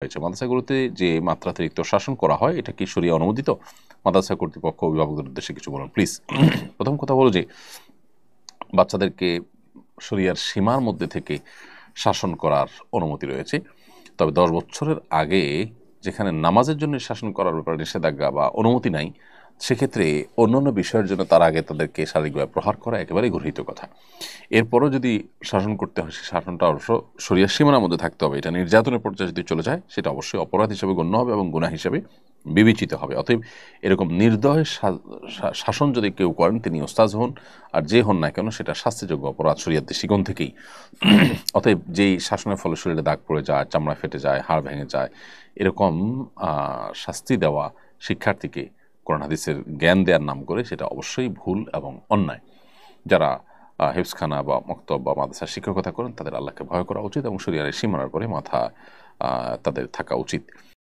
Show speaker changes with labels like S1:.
S1: হয়েছে। মাদ্রাসাগুলোতে যে মাত্রাতিরিক্ত শাসন করা হয় এটা কি শরিয়া অনুমোদিত? মাদ্রাসা কর্তৃপক্ষ অভিভাবকদের উদ্দেশ্যে কিছু বলুন প্লিজ। প্রথম কথা হলো যে বাচ্চাদেরকে শরিয়ার সীমার মধ্যে থেকে শাসন করার অনুমতি রয়েছে, তবে 10 বছরের আগে যেখানে নামাজের জন্য শাসন করার ব্যাপারে নিষেধাজ্ঞা বা অনুমতি নাই, সেক্ষেত্রে অন্যান্য বিষয়ের জন্য তার আগে তাদেরকে শারীরিকভাবে প্রহার করা একেবারেই গর্হিত কথা। এরপরও যদি শাসন করতে হয়, সেই শাসনটা অবশ্য শরিয়ার সীমানার মধ্যে থাকতে হবে। এটা নির্যাতনের পর্যায়ে যদি চলে যায় সেটা অবশ্যই অপরাধ হিসেবে গণ্য হবে এবং গুনাহ হিসেবে বিবেচিত হবে। অতএব এরকম নির্দয় শাসন যদি কেউ করেন, তিনি ওস্তাজ হন আর যে হন না কেন, সেটা শাস্তিযোগ্য অপরাধ শরিয়ার দৃষ্টিকোণ থেকেই। অতএব যেই শাসনের ফলে শরীরে দাগ পড়ে যায়, চামড়া ফেটে যায়, হাড় ভেঙে যায়, এরকম শাস্তি দেওয়া শিক্ষার্থীকে কোরআন হাদিসের জ্ঞান দেওয়ার নাম করে, সেটা অবশ্যই ভুল এবং অন্যায়। যারা হেফজখানা বা মক্তব বা মাদ্রাসার শিক্ষকতা করেন তাদের আল্লাহকে ভয় করা উচিত এবং শরিয়ার সীমানার পরে মাথা তাদের থাকা উচিত।